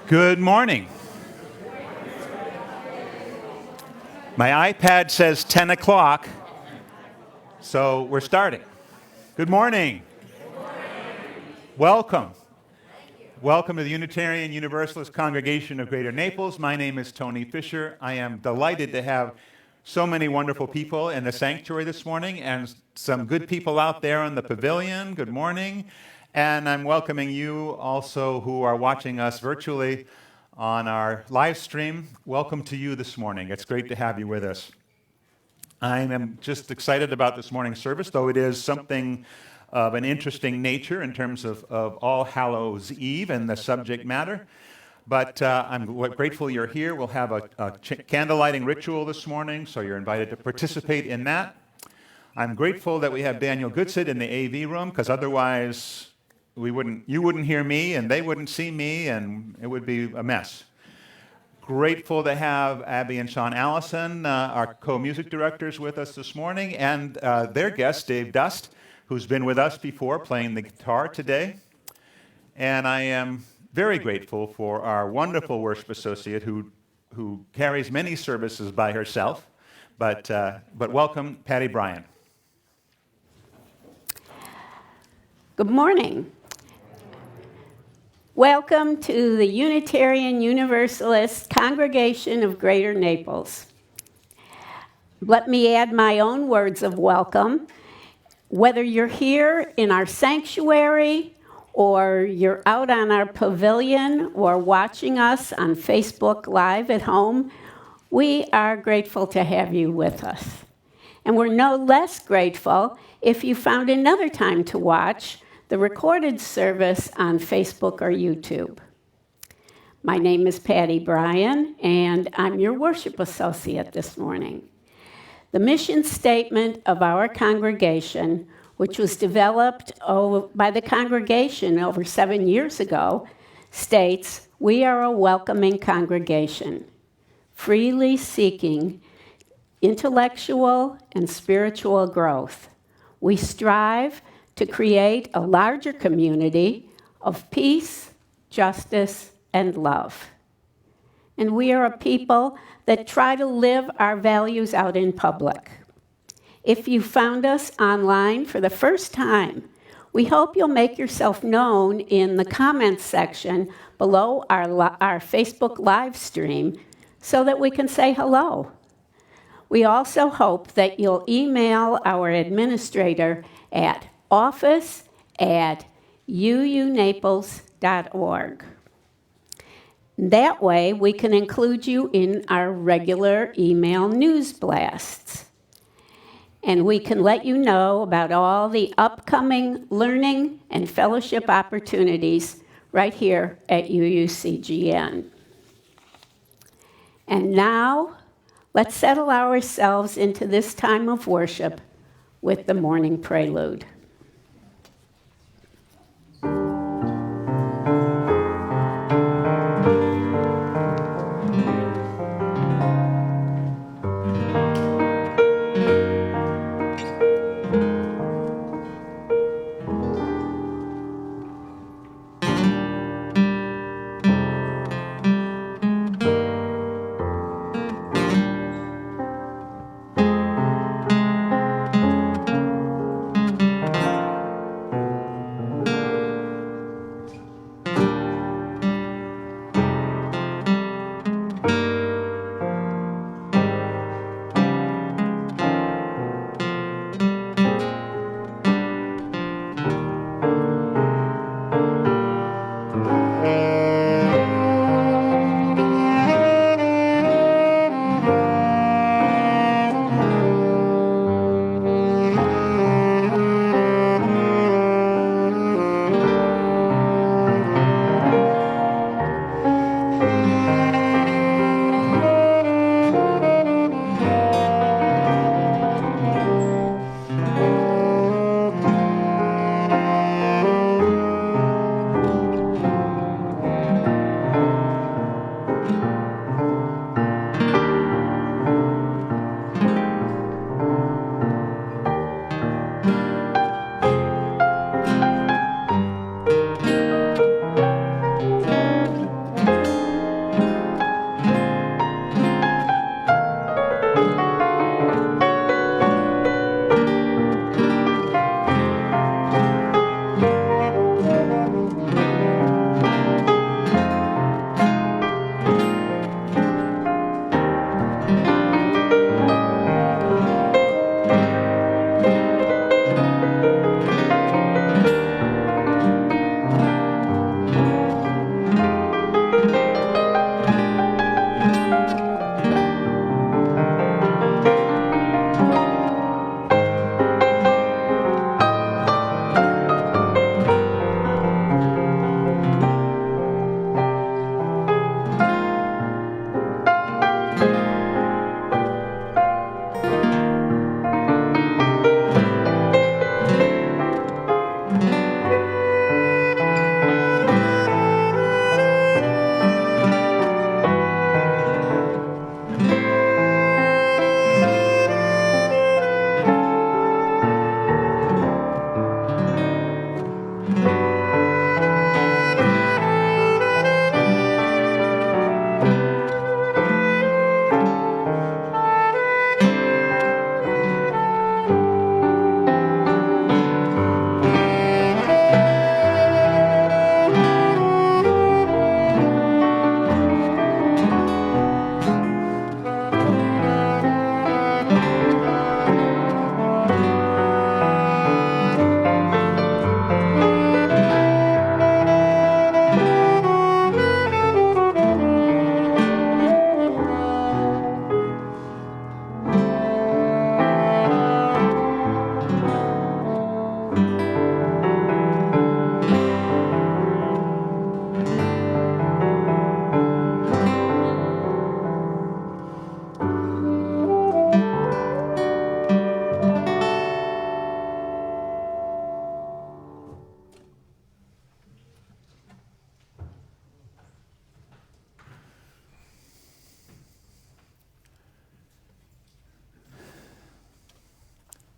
Good morning. My iPad says 10 o'clock, so we're starting. Good morning. Welcome. Welcome to the Unitarian Universalist Congregation of Greater Naples. My name is Tony Fisher. I am delighted to have so many wonderful people in the sanctuary this morning and some good people out there in the pavilion. Good morning. And I'm welcoming you also who are watching us virtually on our live stream. Welcome to you this morning. It's great to have you with us. I am just excited about this morning's service, though it is something of an interesting nature in terms of All Hallows Eve and the subject matter. But I'm grateful you're here. We'll have a candle lighting ritual this morning, so you're invited to participate in that. I'm grateful that we have Daniel Goodsit in the AV room, because otherwise you wouldn't hear me, and they wouldn't see me, and it would be a mess. Grateful to have Abby and Sean Allison, our co-music directors, with us this morning, and their guest, Dave Dust, who's been with us before playing the guitar today. And I am very grateful for our wonderful worship associate who carries many services by herself, but welcome, Patty Bryan. Good morning. Welcome to the Unitarian Universalist Congregation of Greater Naples. Let me add my own words of welcome. Whether you're here in our sanctuary or you're out on our pavilion or watching us on Facebook Live at home, we are grateful to have you with us. And we're no less grateful if you found another time to watch the recorded service on Facebook or YouTube. My name is Patty Bryan, and I'm your worship associate this morning. The mission statement of our congregation, which was developed by the congregation over 7 years ago, states, "We are a welcoming congregation, freely seeking intellectual and spiritual growth. We strive to create a larger community of peace, justice, and love. And we are a people that try to live our values out in public." If you found us online for the first time, we hope you'll make yourself known in the comments section below our Facebook live stream so that we can say hello. We also hope that you'll email our administrator at office@uunaples.org. That way, we can include you in our regular email news blasts. And we can let you know about all the upcoming learning and fellowship opportunities right here at UUCGN. And now, let's settle ourselves into this time of worship with the morning prelude.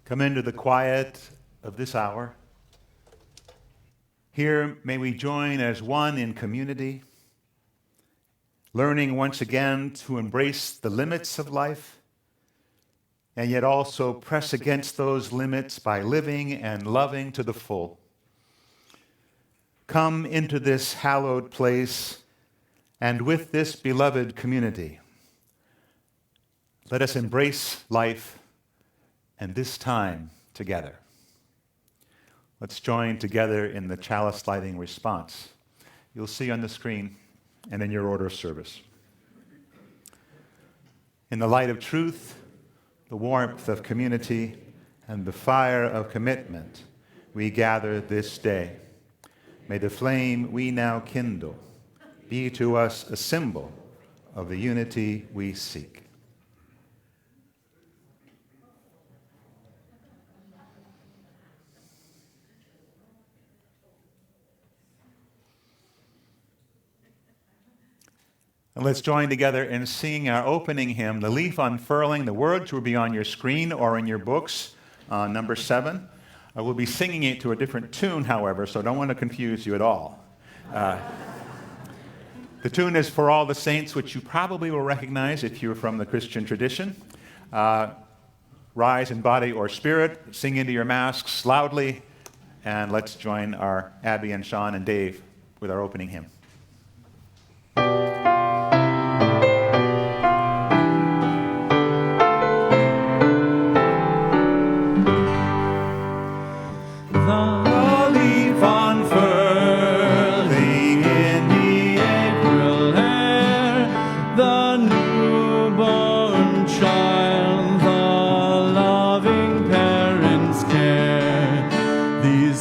Come into the quiet of this hour. Here, may we join as one in community, learning once again to embrace the limits of life, and yet also press against those limits by living and loving to the full. Come into this hallowed place, and with this beloved community, let us embrace life and this time together. Let's join together in the chalice lighting response. You'll see on the screen and in your order of service. In the light of truth, the warmth of community, and the fire of commitment, we gather this day. May the flame we now kindle be to us a symbol of the unity we seek. And let's join together in singing our opening hymn, The Leaf Unfurling. The words will be on your screen or in your books, number 7. I will be singing it to a different tune, however, so I don't want to confuse you at all. The tune is For All the Saints, which you probably will recognize if you're from the Christian tradition. Rise in body or spirit, sing into your masks loudly, and let's join our Abby and Sean and Dave with our opening hymn.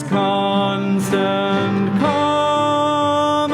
Constant calm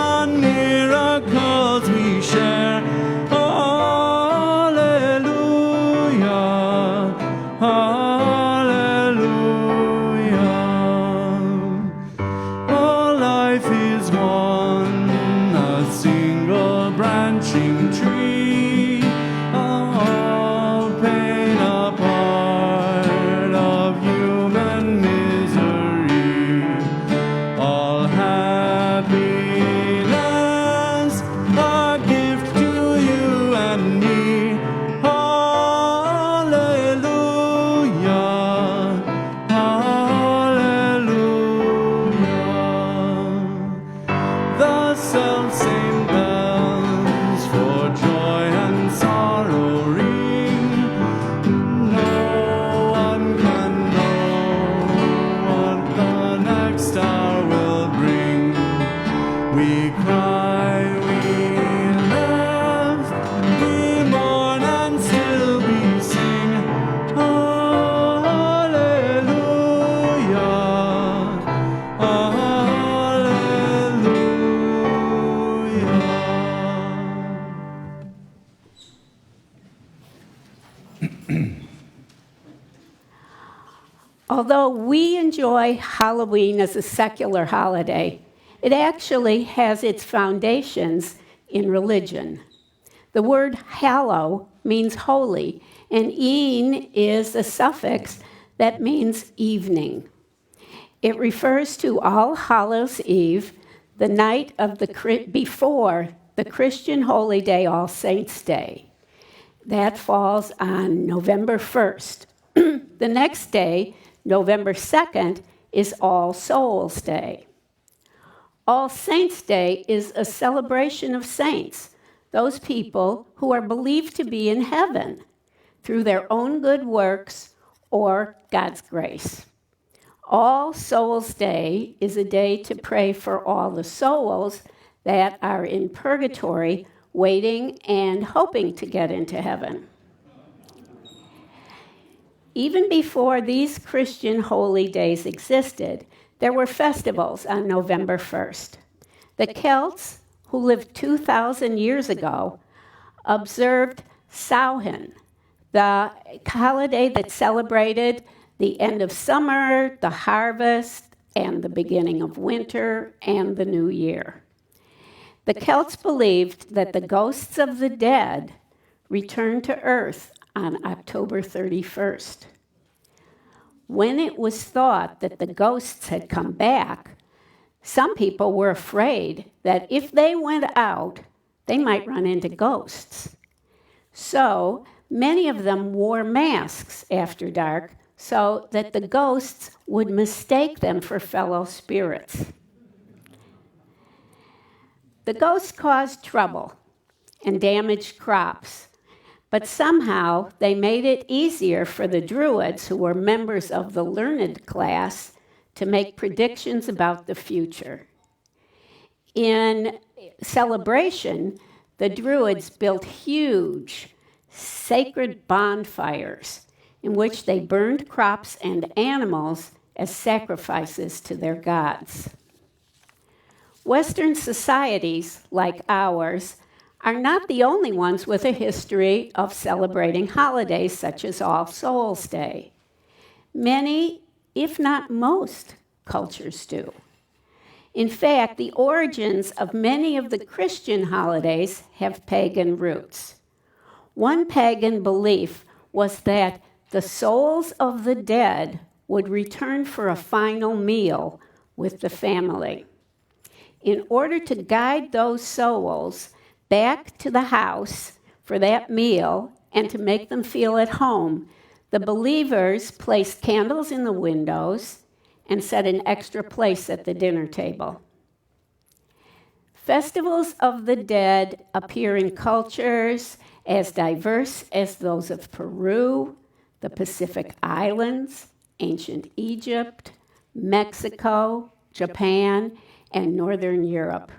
Although we enjoy Halloween as a secular holiday, it actually has its foundations in religion. The word hallow means holy, and "een" is a suffix that means evening. It refers to All Hallows Eve, the night of before the Christian holy day, All Saints' Day. That falls on November 1st. The next day, November 2nd, is All Souls' Day. All Saints' Day is a celebration of saints, those people who are believed to be in heaven through their own good works or God's grace. All Souls' Day is a day to pray for all the souls that are in purgatory, waiting and hoping to get into heaven. Even before these Christian holy days existed, there were festivals on November 1st. The Celts, who lived 2,000 years ago, observed Samhain, the holiday that celebrated the end of summer, the harvest, and the beginning of winter and the new year. The Celts believed that the ghosts of the dead returned to earth on October 31st. When it was thought that the ghosts had come back, some people were afraid that if they went out, they might run into ghosts. So many of them wore masks after dark so that the ghosts would mistake them for fellow spirits. The ghosts caused trouble and damaged crops, but somehow they made it easier for the Druids, who were members of the learned class, to make predictions about the future. In celebration, the Druids built huge, sacred bonfires in which they burned crops and animals as sacrifices to their gods. Western societies, like ours, are not the only ones with a history of celebrating holidays such as All Souls' Day. Many, if not most, cultures do. In fact, the origins of many of the Christian holidays have pagan roots. One pagan belief was that the souls of the dead would return for a final meal with the family. In order to guide those souls back to the house for that meal and to make them feel at home, the believers placed candles in the windows and set an extra place at the dinner table. Festivals of the dead appear in cultures as diverse as those of Peru, the Pacific Islands, ancient Egypt, Mexico, Japan, and Northern Europe.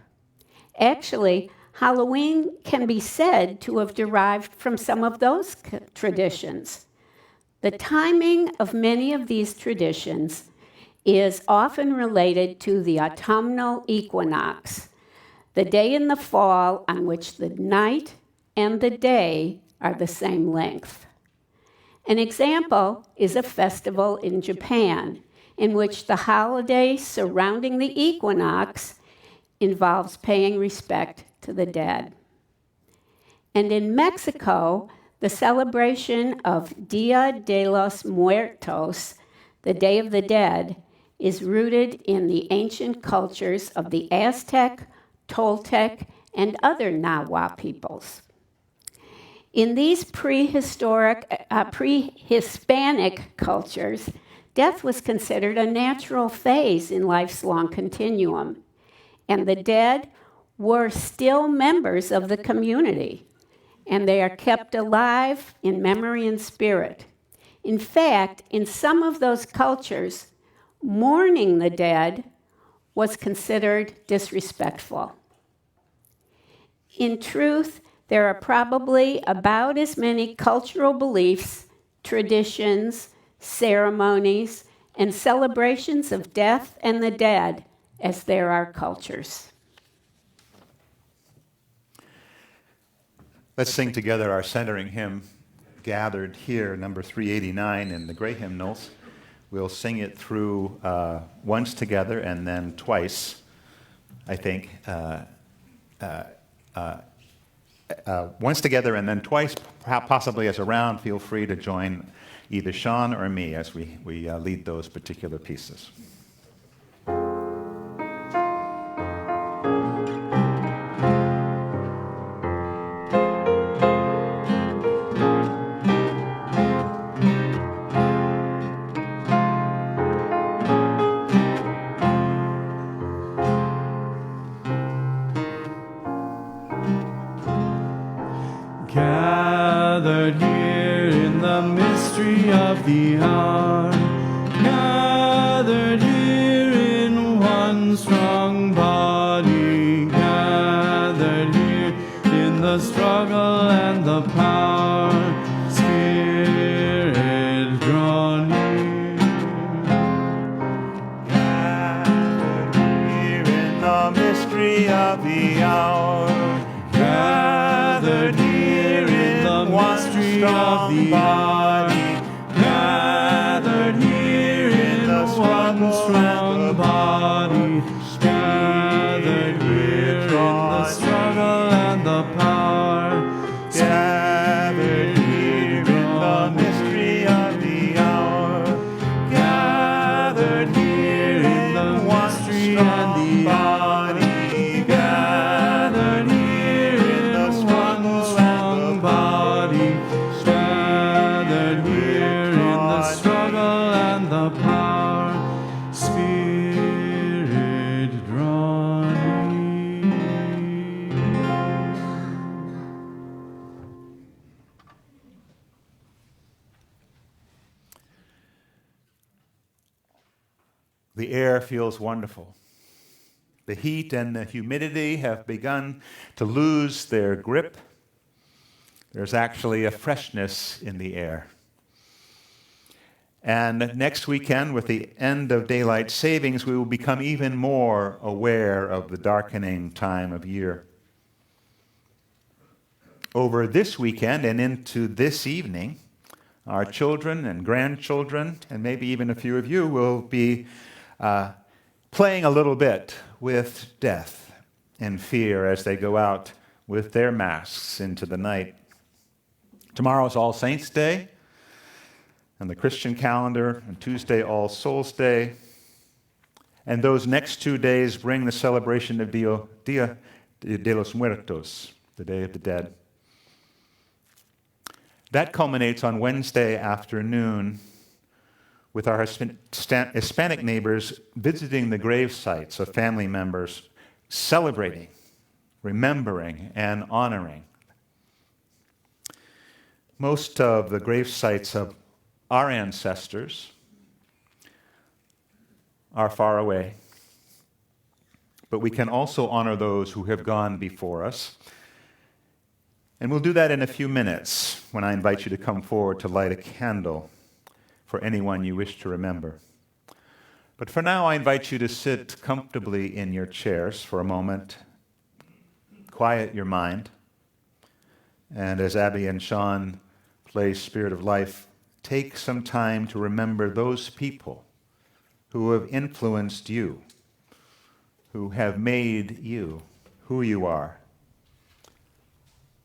Actually, Halloween can be said to have derived from some of those traditions. The timing of many of these traditions is often related to the autumnal equinox, the day in the fall on which the night and the day are the same length. An example is a festival in Japan, in which the holiday surrounding the equinox involves paying respect to the dead. And in Mexico, the celebration of Dia de los Muertos, the Day of the Dead, is rooted in the ancient cultures of the Aztec, Toltec, and other Nahua peoples. In these pre-Hispanic cultures, death was considered a natural phase in life's long continuum, and the dead were still members of the community, and they are kept alive in memory and spirit. In fact, in some of those cultures, mourning the dead was considered disrespectful. In truth, there are probably about as many cultural beliefs, traditions, ceremonies, and celebrations of death and the dead as there are cultures. Let's sing together our centering hymn, gathered here, number 389 in the Gray Hymnals. We'll sing it through once together and then twice, I think. Once together and then twice, possibly as a round. Feel free to join either Sean or me as we lead those particular pieces. Gathered here in the mystery of the hour, gathered here in one strong body, gathered here in the struggle and the power, Spirit draw near. Gathered here in the mystery of the hour, gathered here in the mystery of the body, gathered here in one strong body, gathered here in the struggle and the power, gathered here in the mystery of the hour, gathered here in the mystery and the body, gathered here in the one strong body, gathered here in the struggle and the power, Spirit draw near. The air feels wonderful. The heat and the humidity have begun to lose their grip. There's actually a freshness in the air. And next weekend, with the end of daylight savings, we will become even more aware of the darkening time of year. Over this weekend and into this evening, our children and grandchildren, and maybe even a few of you, will be playing a little bit with death and fear as they go out with their masks into the night. Tomorrow is All Saints' Day on the Christian calendar, and Tuesday, All Souls' Day. And those next 2 days bring the celebration of Dia de los Muertos, the Day of the Dead. That culminates on Wednesday afternoon with our Hispanic neighbors visiting the grave sites of family members, celebrating, remembering, and honoring. Most of the grave sites of our ancestors are far away, but we can also honor those who have gone before us. And we'll do that in a few minutes when I invite you to come forward to light a candle for anyone you wish to remember. But for now, I invite you to sit comfortably in your chairs for a moment, quiet your mind, and as Abby and Sean play Spirit of Life, take some time to remember those people who have influenced you, who have made you who you are,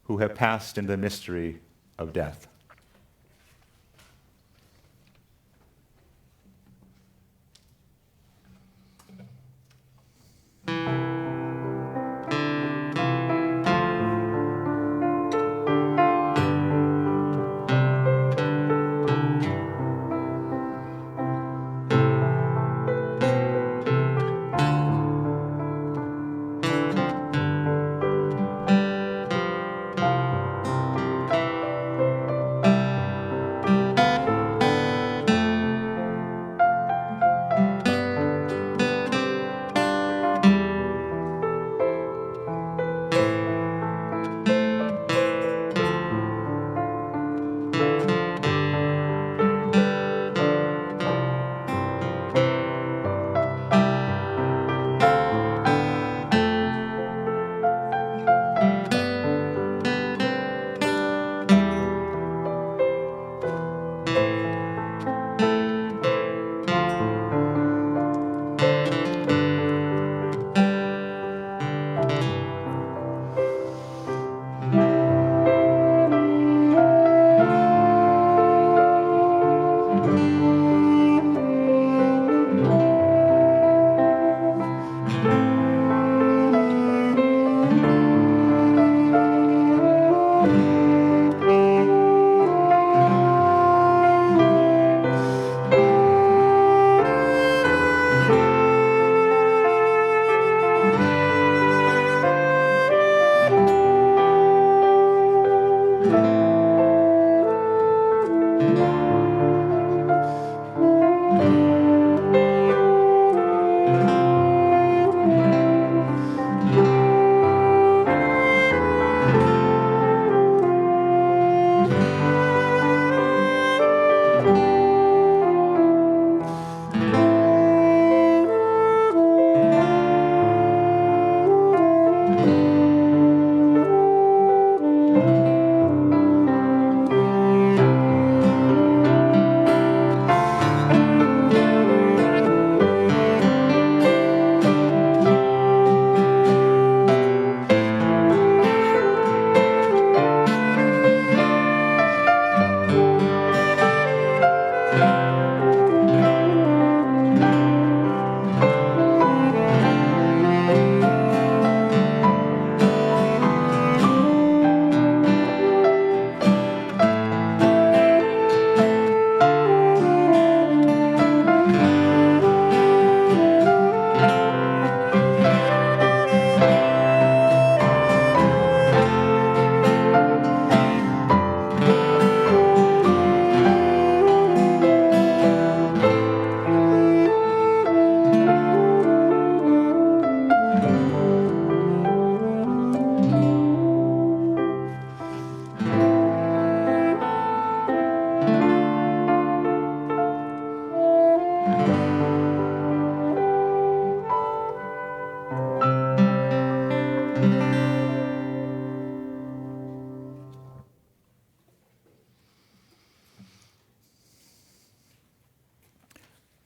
who have passed into the mystery of death.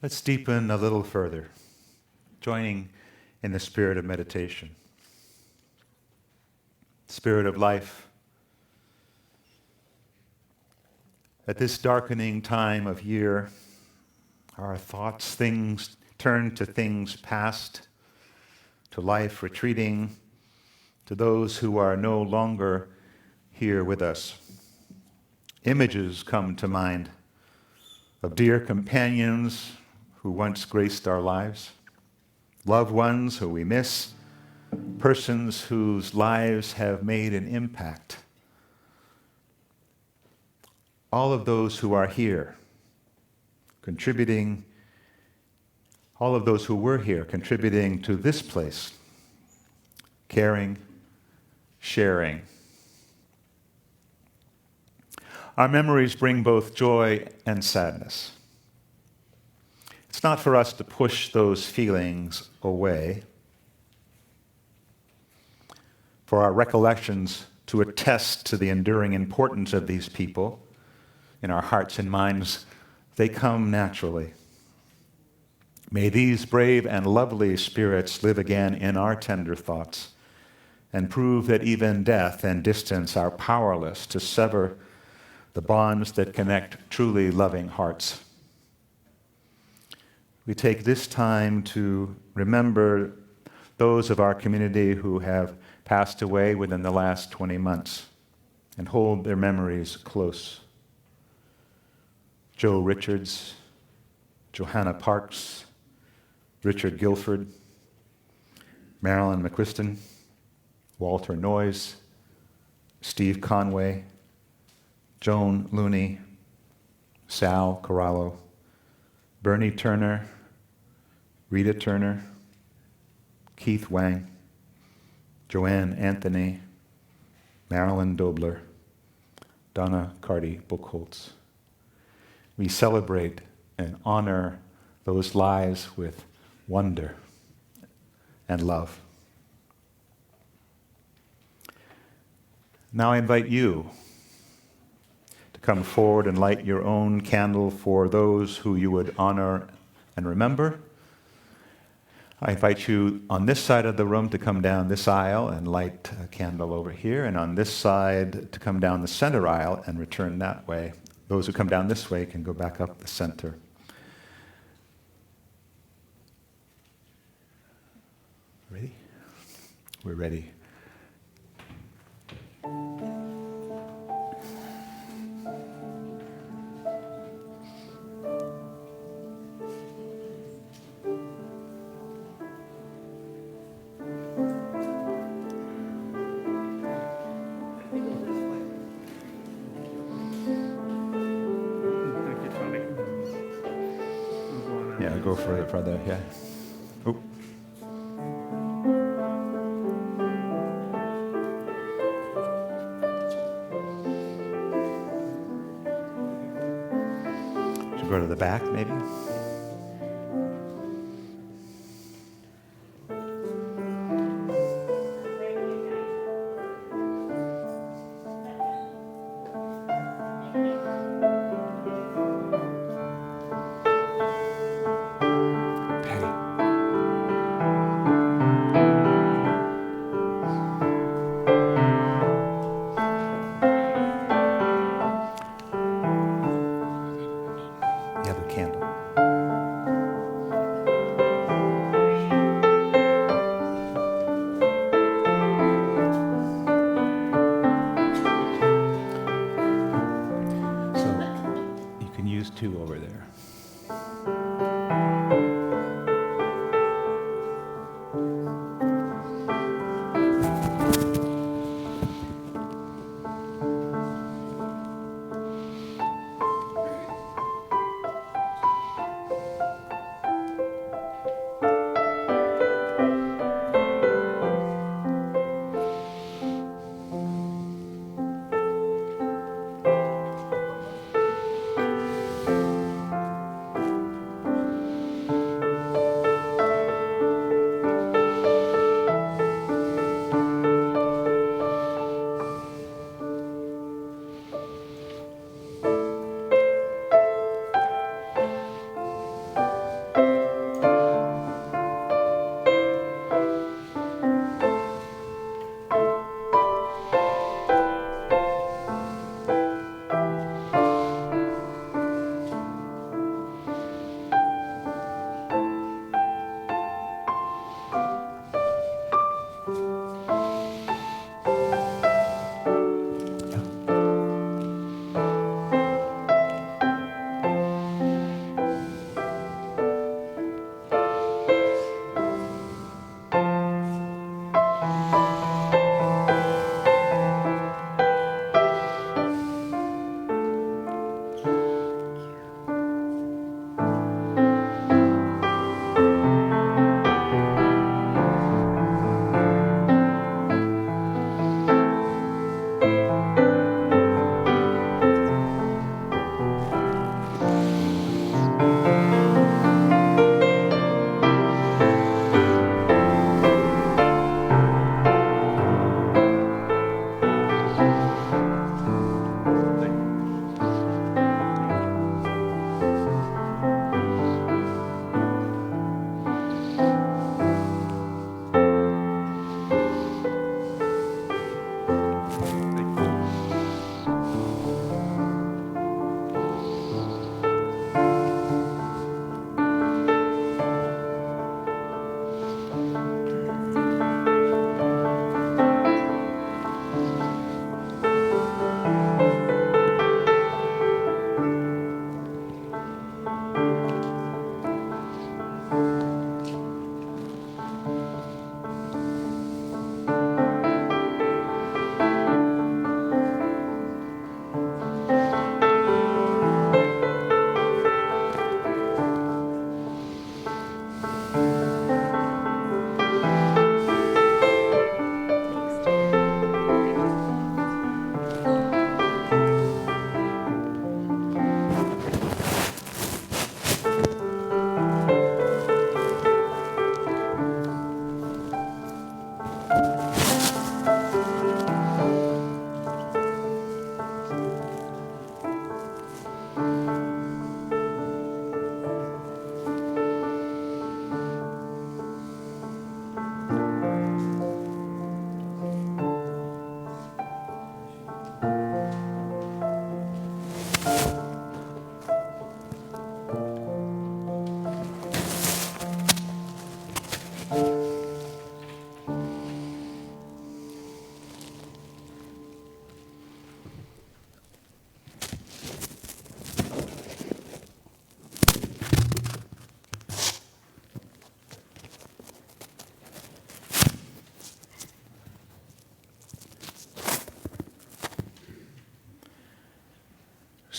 Let's deepen a little further, joining in the spirit of meditation, spirit of life. At this darkening time of year, our thoughts, things turn to things past, to life retreating, to those who are no longer here with us. Images come to mind of dear companions who once graced our lives, loved ones who we miss, persons whose lives have made an impact. All of those who are here, contributing, all of those who were here, contributing to this place, caring, sharing. Our memories bring both joy and sadness. It's not for us to push those feelings away, for our recollections to attest to the enduring importance of these people in our hearts and minds. They come naturally. May these brave and lovely spirits live again in our tender thoughts and prove that even death and distance are powerless to sever the bonds that connect truly loving hearts. We take this time to remember those of our community who have passed away within the last 20 months and hold their memories close. Joe Richards, Johanna Parks, Richard Guilford, Marilyn McQuiston, Walter Noyes, Steve Conway, Joan Looney, Sal Corallo, Bernie Turner, Rita Turner, Keith Wang, Joanne Anthony, Marilyn Dobler, Donna Carty Buchholz. We celebrate and honor those lives with wonder and love. Now I invite you to come forward and light your own candle for those who you would honor and remember. I invite you on this side of the room to come down this aisle and light a candle over here, and on this side to come down the center aisle and return that way. those who come down this way can go back up the center. Ready? We're ready. Yeah, go further, yeah. Oh. Should go to the back, maybe? Patty. You have a candle. So you can use two over there.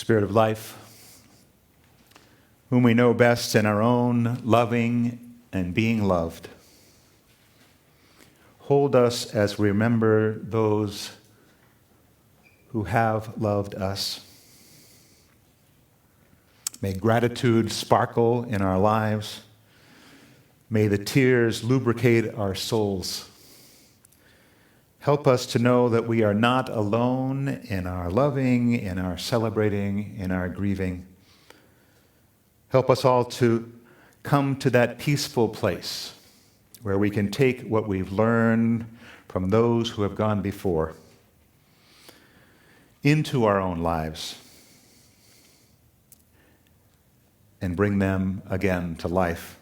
Spirit of life, whom we know best in our own loving and being loved, hold us as we remember those who have loved us. May gratitude sparkle in our lives. May the tears lubricate our souls. Help us to know that we are not alone in our loving, in our celebrating, in our grieving. Help us all to come to that peaceful place where we can take what we've learned from those who have gone before into our own lives and bring them again to life.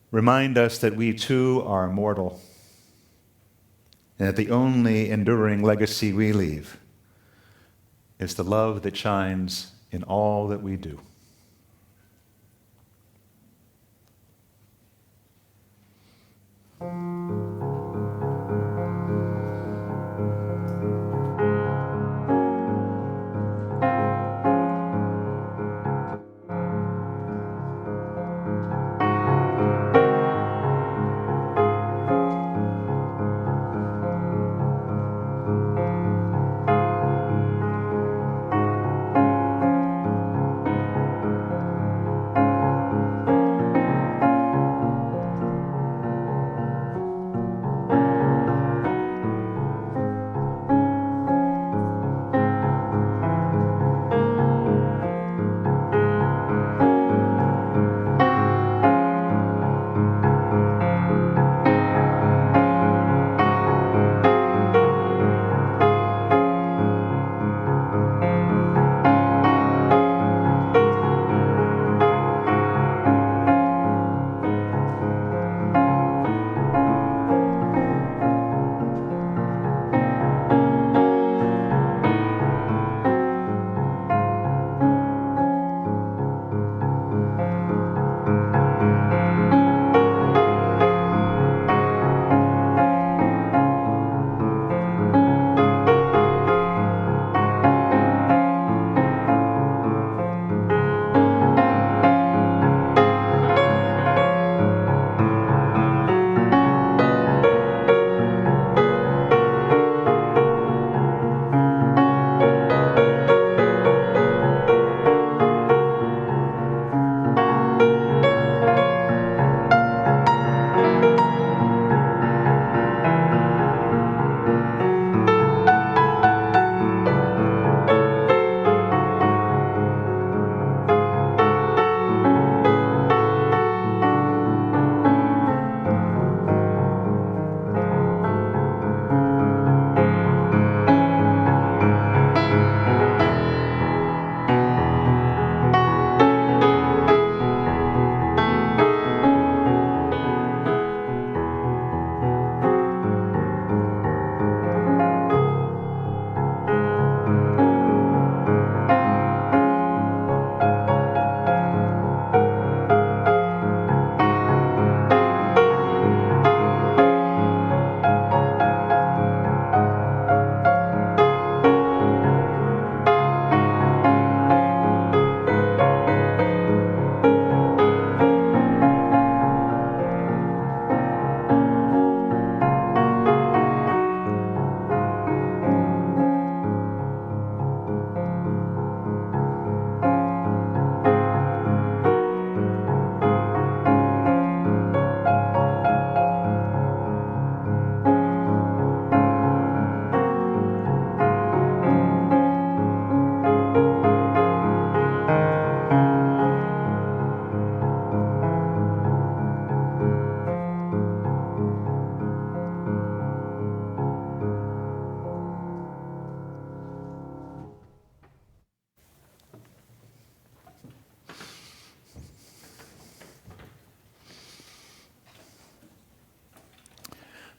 Remind us that we too are mortal, and that the only enduring legacy we leave is the love that shines in all that we do.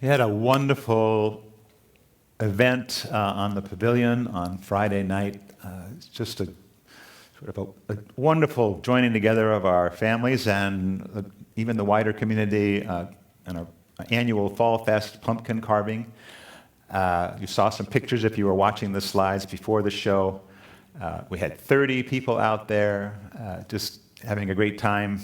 We had a wonderful event on the pavilion on Friday night. It's just a sort of a wonderful joining together of our families and even the wider community and our annual Fall Fest pumpkin carving. You saw some pictures if you were watching the slides before the show. We had 30 people out there, just having a great time.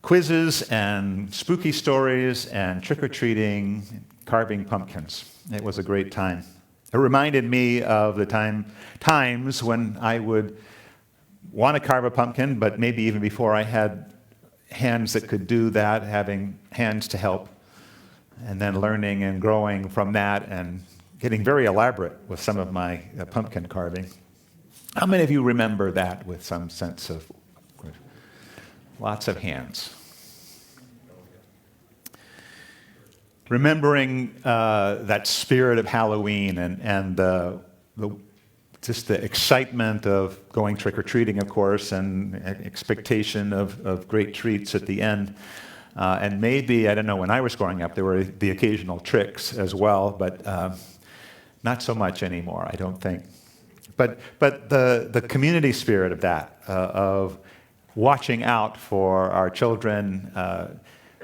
Quizzes and spooky stories and trick-or-treating, carving pumpkins. It was a great time. It reminded me of the times when I would want to carve a pumpkin, but maybe even before I had hands that could do that, having hands to help, and then learning and growing from that and getting very elaborate with some of my pumpkin carving. How many of you remember that with some sense of lots of hands? Remembering that spirit of Halloween and just the excitement of going trick-or-treating, of course, and expectation of great treats at the end. And maybe, I don't know, when I was growing up, there were the occasional tricks as well, but not so much anymore, I don't think. But the community spirit of that, of watching out for our children,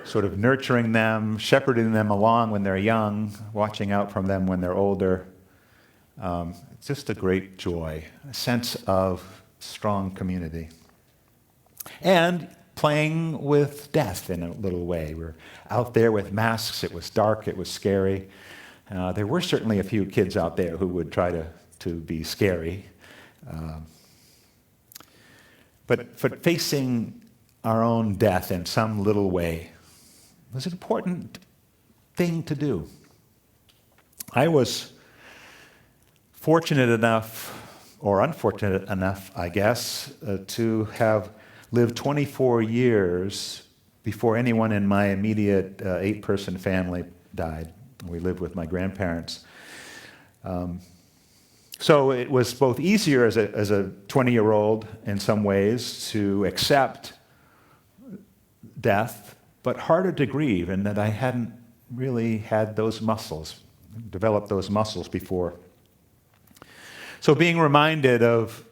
sort of nurturing them, shepherding them along when they're young, watching out from them when they're older. It's just a great joy, a sense of strong community. And playing with death in a little way. We're out there with masks. It was dark. It was scary. There were certainly a few kids out there who would try to be scary. But facing our own death in some little way was an important thing to do. I was fortunate enough, or unfortunate enough, I guess, to have lived 24 years before anyone in my immediate 8-person family died. We lived with my grandparents. So it was both easier as a 20-year-old in some ways to accept death, but harder to grieve, in that I hadn't really had those muscles, developed those muscles before. So being reminded of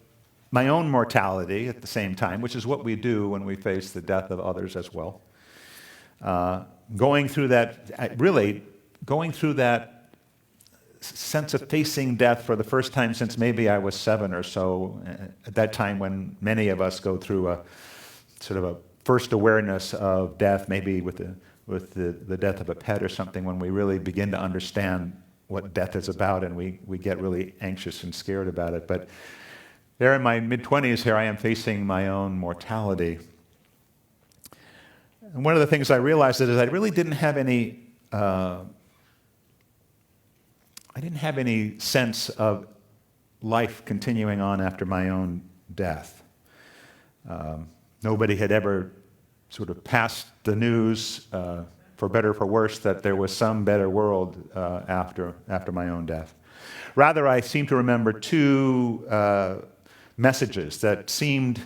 my own mortality at the same time, which is what we do when we face the death of others as well, going through that sense of facing death for the first time since maybe I was 7 or so, at that time when many of us go through a sort of a first awareness of death, maybe with the death of a pet or something, when we really begin to understand what death is about, and we get really anxious and scared about it. But there in my mid-20s, here I am facing my own mortality. And one of the things I realized is I really didn't have any sense of life continuing on after my own death. Nobody had ever sort of passed the news, for better or for worse, that there was some better world after my own death. Rather, I seem to remember 2 messages that seemed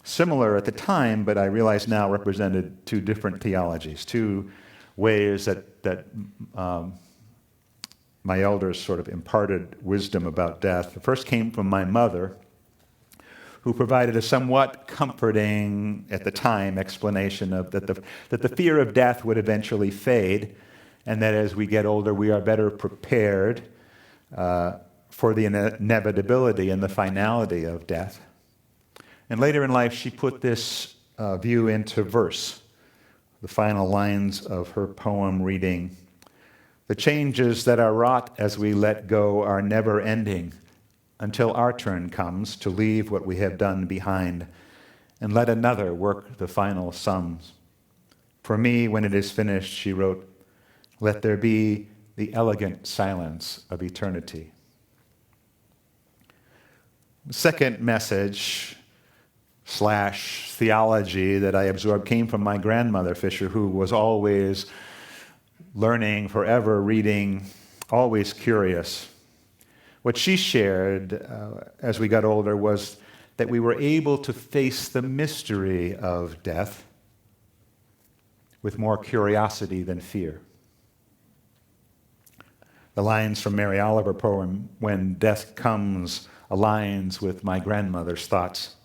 similar at the time, but I realize now represented 2 different theologies, 2 ways that my elders sort of imparted wisdom about death. The first came from my mother, who provided a somewhat comforting, at the time, explanation of that the fear of death would eventually fade, and that as we get older, we are better prepared for the inevitability and the finality of death. And later in life, she put this view into verse, the final lines of her poem reading, "The changes that are wrought as we let go are never ending, until our turn comes to leave what we have done behind and let another work the final sums. For me, when it is finished," she wrote, "let there be the elegant silence of eternity." The second message / theology that I absorbed came from my grandmother, Fisher, who was always learning, forever reading, always curious. What she shared as we got older was that we were able to face the mystery of death with more curiosity than fear. The lines from Mary Oliver poem, "When Death Comes," aligns with my grandmother's thoughts.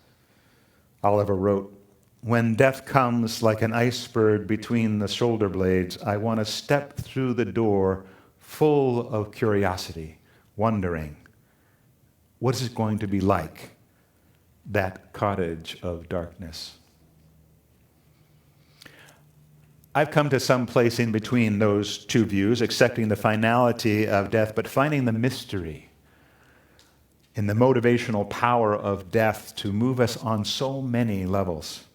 Oliver wrote, "When death comes like an iceberg between the shoulder blades, I want to step through the door full of curiosity, wondering, what is it going to be like, that cottage of darkness? I've come to some place in between those two views, accepting the finality of death, but finding the mystery in the motivational power of death to move us on so many levels,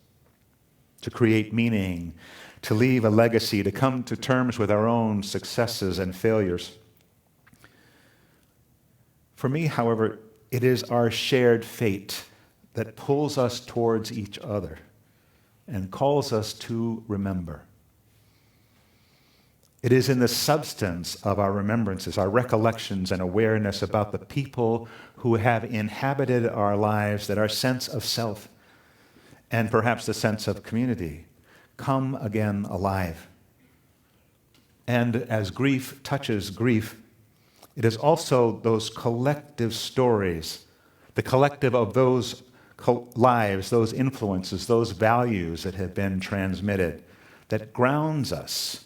to create meaning, to leave a legacy, to come to terms with our own successes and failures. For me, however, it is our shared fate that pulls us towards each other and calls us to remember. It is in the substance of our remembrances, our recollections and awareness about the people who have inhabited our lives that our sense of self and perhaps the sense of community come again alive. And as grief touches grief, it is also those collective stories, the collective of those lives, those influences, those values that have been transmitted, that grounds us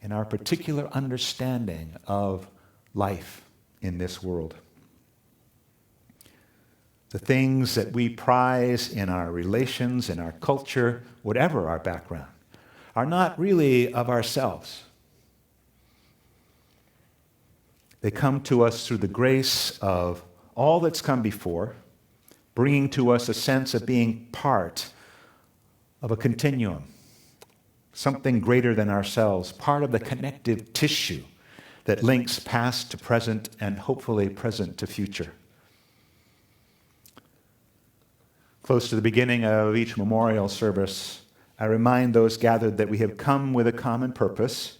in our particular understanding of life in this world. The things that we prize in our relations, in our culture, whatever our background, are not really of ourselves. They come to us through the grace of all that's come before, bringing to us a sense of being part of a continuum, something greater than ourselves, part of the connective tissue that links past to present and hopefully present to future. Close to the beginning of each memorial service, I remind those gathered that we have come with a common purpose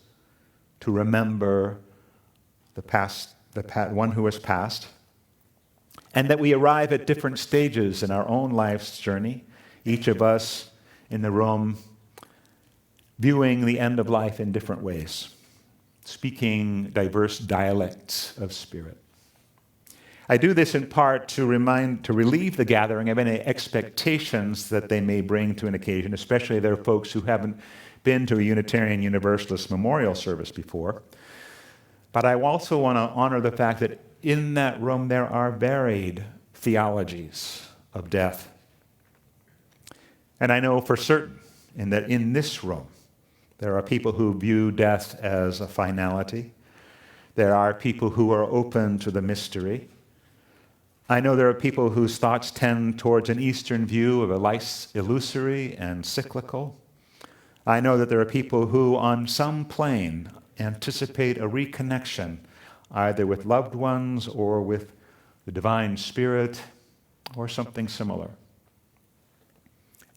to remember one who has passed, and that we arrive at different stages in our own life's journey, each of us in the room viewing the end of life in different ways, speaking diverse dialects of spirit. I do this in part to relieve the gathering of any expectations that they may bring to an occasion, especially there are folks who haven't been to a Unitarian Universalist memorial service before. But I also want to honor the fact that in that room there are varied theologies of death. And I know for certain that in this room there are people who view death as a finality. There are people who are open to the mystery. I know there are people whose thoughts tend towards an Eastern view of a life illusory and cyclical. I know that there are people who, on some plane, anticipate a reconnection, either with loved ones or with the divine spirit or something similar.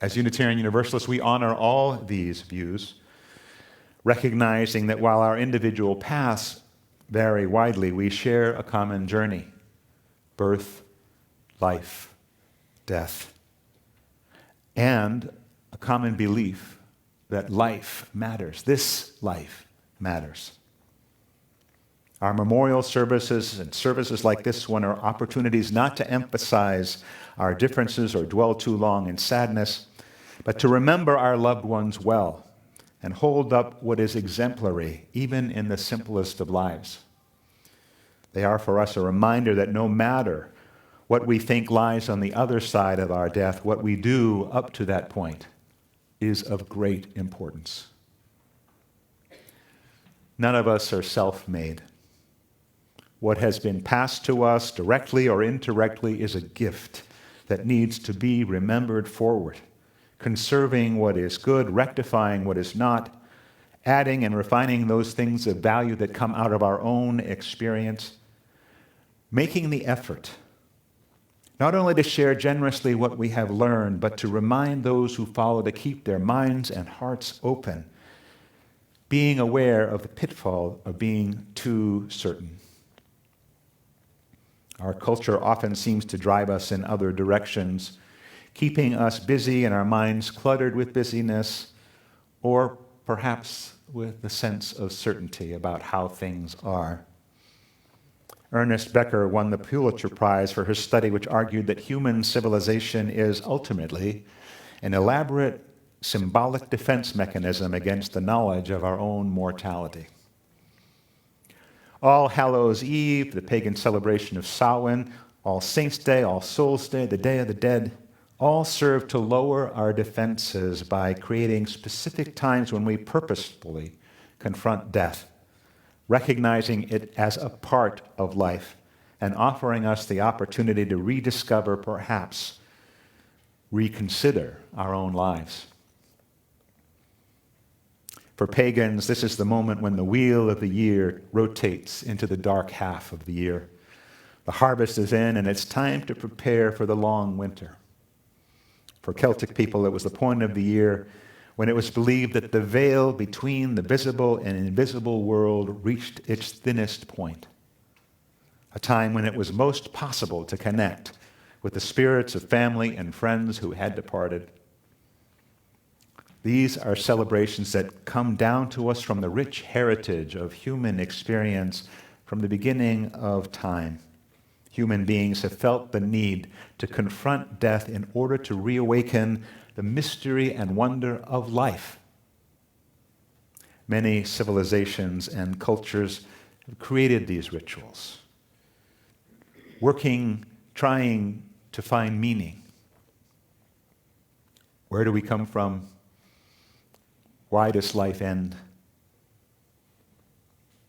As Unitarian Universalists, we honor all these views, recognizing that while our individual paths vary widely, we share a common journey: birth, life, death, and a common belief that life matters. This life matters. Our memorial services and services like this one are opportunities not to emphasize our differences or dwell too long in sadness, but to remember our loved ones well and hold up what is exemplary, even in the simplest of lives. They are for us a reminder that no matter what we think lies on the other side of our death, what we do up to that point is of great importance. None of us are self-made. What has been passed to us, directly or indirectly, is a gift that needs to be remembered forward, conserving what is good, rectifying what is not, adding and refining those things of value that come out of our own experience, making the effort not only to share generously what we have learned, but to remind those who follow to keep their minds and hearts open, being aware of the pitfall of being too certain. Our culture often seems to drive us in other directions, keeping us busy and our minds cluttered with busyness, or perhaps with the sense of certainty about how things are. Ernest Becker won the Pulitzer Prize for his study which argued that human civilization is ultimately an elaborate symbolic defense mechanism against the knowledge of our own mortality. All Hallows Eve, the pagan celebration of Samhain, All Saints' Day, All Souls' Day, the Day of the Dead, all serve to lower our defenses by creating specific times when we purposefully confront death, recognizing it as a part of life and offering us the opportunity to rediscover, perhaps reconsider our own lives. For pagans, this is the moment when the wheel of the year rotates into the dark half of the year. The harvest is in, and it's time to prepare for the long winter. For Celtic people, it was the point of the year when it was believed that the veil between the visible and invisible world reached its thinnest point, a time when it was most possible to connect with the spirits of family and friends who had departed. These are celebrations that come down to us from the rich heritage of human experience from the beginning of time. Human beings have felt the need to confront death in order to reawaken the mystery and wonder of life. Many civilizations and cultures have created these rituals, trying to find meaning. Where do we come from? Why does life end?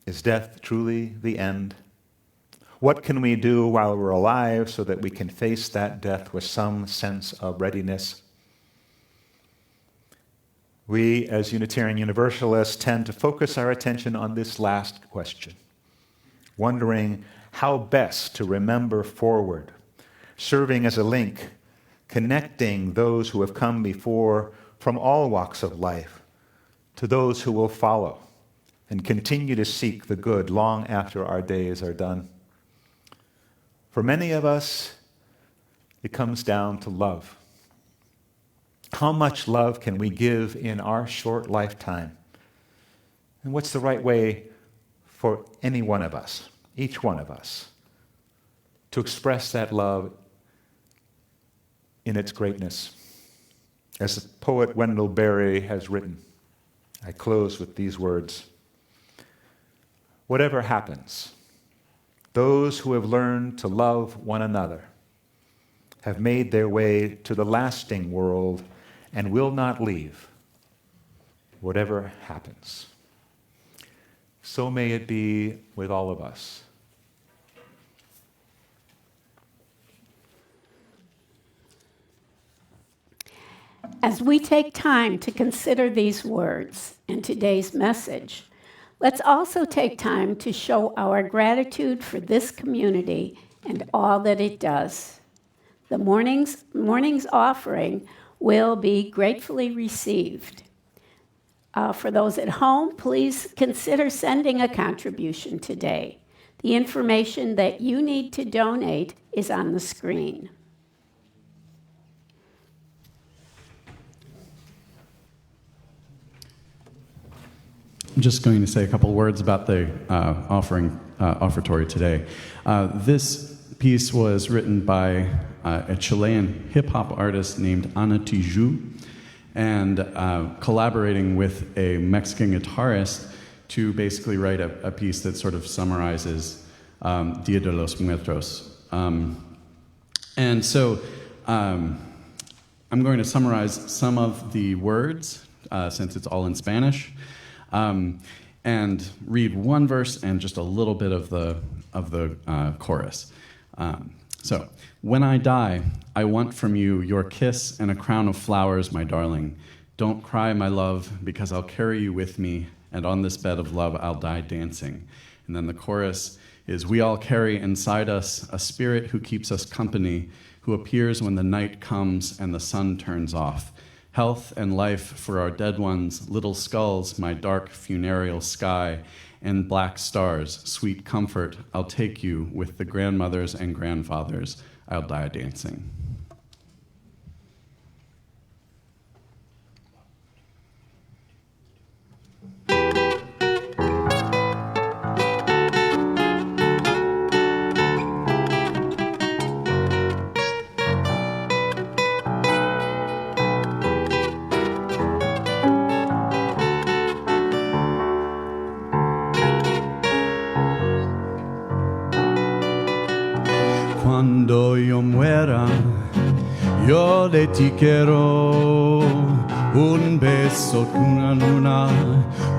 Is death truly the end? What can we do while we're alive so that we can face that death with some sense of readiness? We, as Unitarian Universalists, tend to focus our attention on this last question, wondering how best to remember forward, serving as a link, connecting those who have come before from all walks of life to those who will follow and continue to seek the good long after our days are done. For many of us, it comes down to love. How much love can we give in our short lifetime? And what's the right way for any one of us, each one of us, to express that love in its greatness? As the poet Wendell Berry has written, I close with these words: whatever happens, those who have learned to love one another have made their way to the lasting world and will not leave, whatever happens. So may it be with all of us. As we take time to consider these words and today's message, let's also take time to show our gratitude for this community and all that it does. The morning's offering will be gratefully received. For those at home, please consider sending a contribution today. The information that you need to donate is on the screen. I'm just going to say a couple words about the offertory today. This piece was written by a Chilean hip-hop artist named Ana Tijoux, and collaborating with a Mexican guitarist to basically write a piece that sort of summarizes Dia de los Muertos. And so I'm going to summarize some of the words, since it's all in Spanish, and read one verse and just a little bit of the chorus. So, when I die, I want from you your kiss and a crown of flowers, my darling. Don't cry, my love, because I'll carry you with me, and on this bed of love I'll die dancing. And then the chorus is, we all carry inside us a spirit who keeps us company, who appears when the night comes and the sun turns off. Health and life for our dead ones, little skulls, my dark funereal sky, and black stars, sweet comfort, I'll take you with the grandmothers and grandfathers, I'll die dancing. Cuando sole ti quiero, un beso con una luna,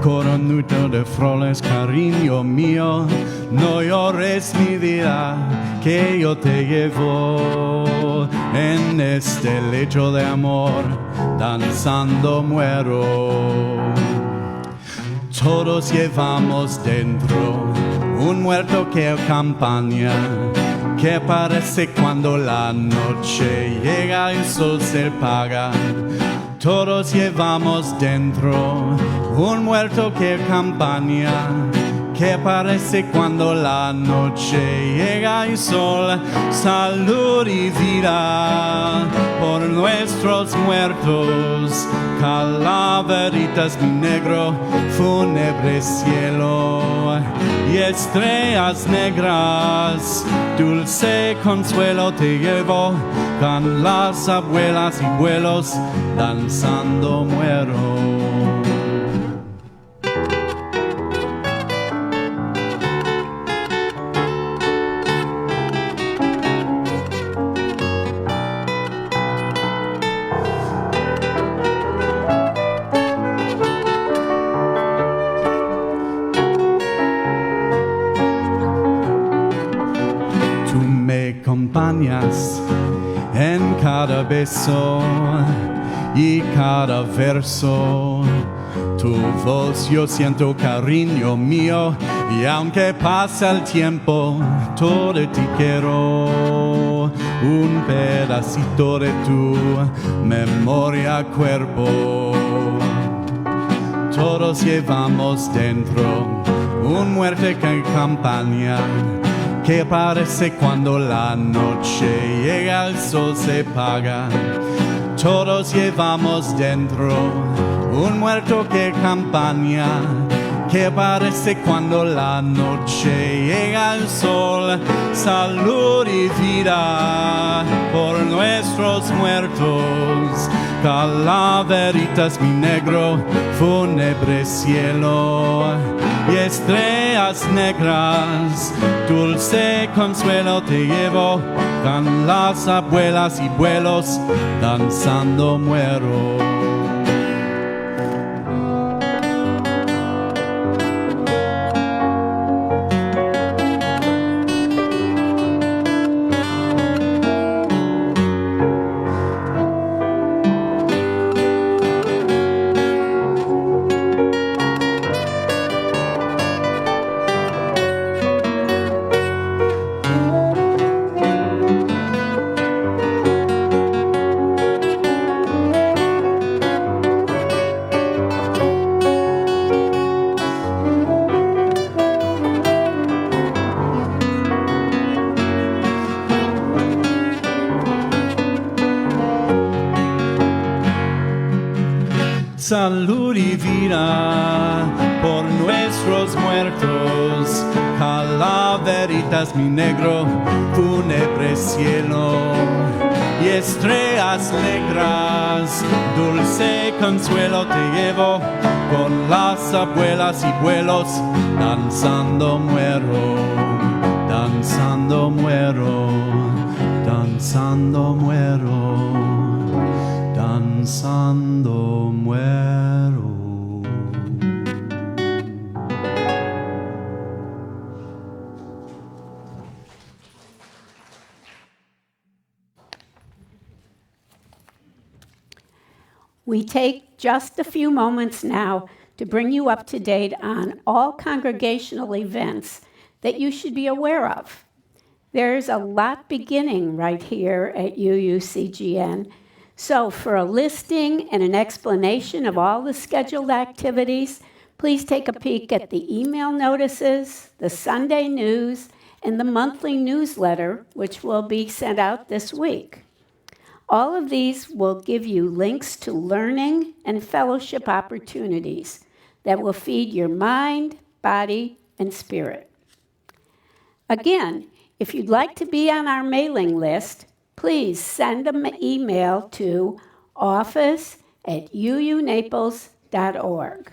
coronado de flores, cariño mío, no llores mi vida, que yo te llevo en este lecho de amor, danzando muero. Todos llevamos dentro un muerto que campaña, que parece cuando la noche llega y el sol se apaga. Todos llevamos dentro un muerto que campaña, que parece cuando la noche llega y el sol. Salud y vida por nuestros muertos, calaveritas mi negro, fúnebre cielo y estrellas negras, dulce consuelo te llevo, con las abuelas y abuelos danzando muero. Acompañas en cada beso y cada verso. Tu voz yo siento, cariño mío, y aunque pasa el tiempo, todo de ti quiero. Un pedacito de tu memoria, cuerpo. Todos llevamos dentro un muerte que campaña, que parece cuando la noche llega, el sol se apaga. Todos llevamos dentro un muerto que campaña, que parece cuando la noche llega el sol. Salud y vida por nuestros muertos, calaveritas mi negro, fúnebre cielo y estrellas negras, dulce consuelo te llevo, con las abuelas y abuelos danzando muero. Salud y vida por nuestros muertos, calaveritas mi negro, fúnebre cielo y estrellas negras, dulce consuelo te llevo, con las abuelas y abuelos danzando muero, danzando muero, danzando muero, danzando muero. We take just a few moments now to bring you up to date on all congregational events that you should be aware of. There's a lot beginning right here at UUCGN. So for a listing and an explanation of all the scheduled activities, please take a peek at the email notices, the Sunday news, and the monthly newsletter, which will be sent out this week. All of these will give you links to learning and fellowship opportunities that will feed your mind, body, and spirit. Again, if you'd like to be on our mailing list, please send an email to office@uunaples.org.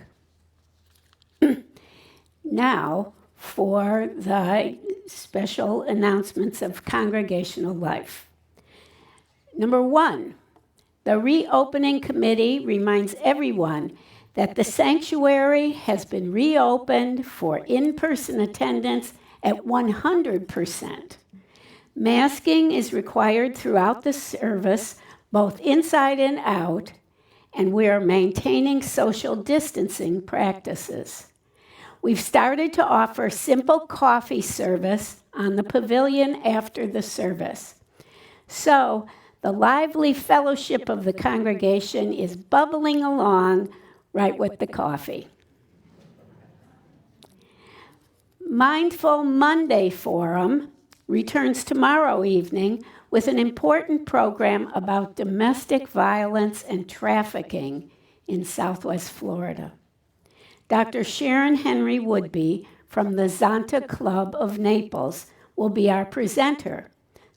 Now for the special announcements of congregational life. Number one, The reopening committee reminds everyone that the sanctuary has been reopened for in-person attendance at 100%. Masking is required throughout the service, both inside and out, and we are maintaining social distancing practices. We've started to offer simple coffee service on the pavilion after the service. So, the lively fellowship of the congregation is bubbling along right with the coffee. Mindful Monday Forum returns tomorrow evening with an important program about domestic violence and trafficking in Southwest Florida. Dr. Sharon Henry Woodby from the Zonta Club of Naples will be our presenter.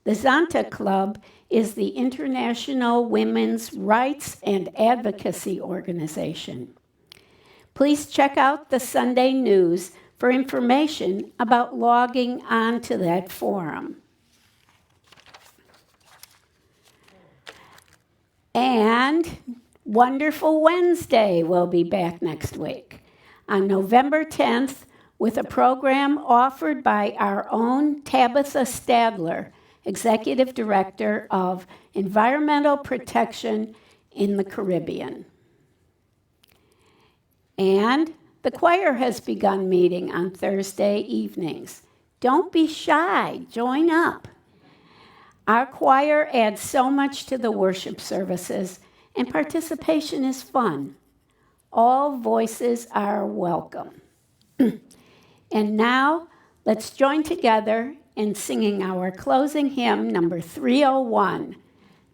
The Zonta Club is the International Women's Rights and Advocacy Organization. Please check out the Sunday News for information about logging on to that forum. And Wonderful Wednesday will be back next week on November 10th with a program offered by our own Tabitha Stadler, Executive Director of Environmental Protection in the Caribbean. And the choir has begun meeting on Thursday evenings. Don't be shy, join up. Our choir adds so much to the worship services, and participation is fun. All voices are welcome. And now, let's join together in singing our closing hymn, number 301,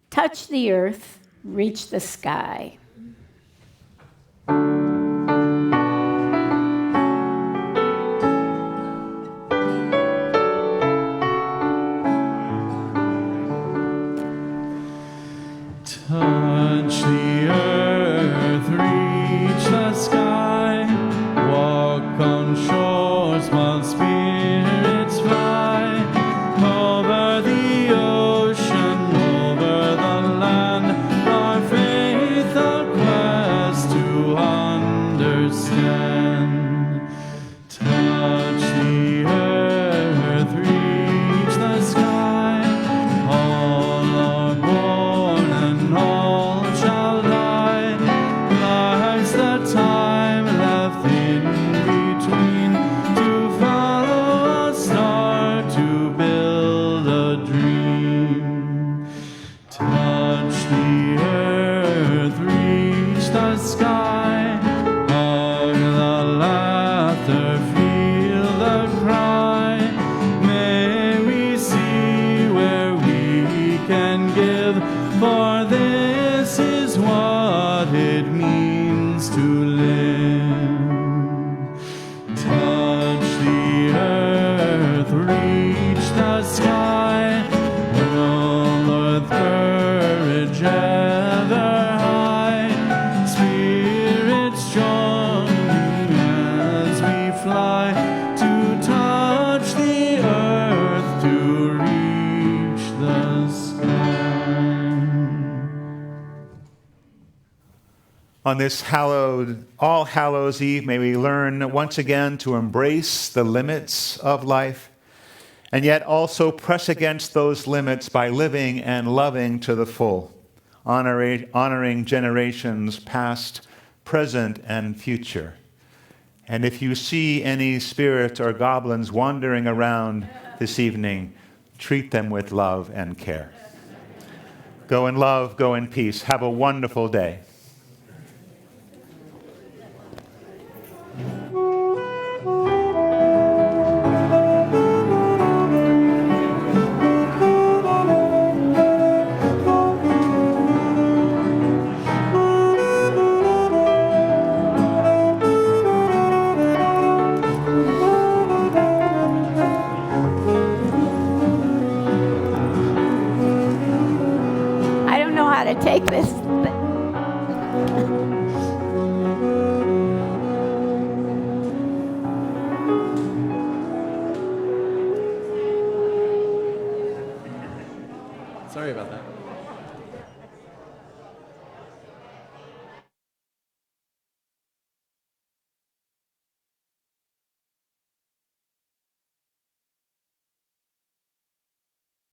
Touch the Earth, Reach the Sky. Touch the earth, reach the sky, walk on shores while spirits fly, over the ocean, over the land, our faith a quest to understand. Touch the earth, reach the sky, all are born and all shall die. Life's the time left in between to follow a star, to build a dream. Touch the earth, reach the sky, hug the laughter, feel the cry. May we see where we can give, for this is what it means to live. Touch the earth, reach the sky, roll with courage ever high, spirits joining as we fly to touch the earth, to reach the sky. On this All Hallows Eve, may we learn once again to embrace the limits of life, and yet also press against those limits by living and loving to the full, honoring generations past, present, and future. And if you see any spirits or goblins wandering around this evening, treat them with love and care. Go in love, go in peace. Have a wonderful day. I don't know how to take this. Sorry about that.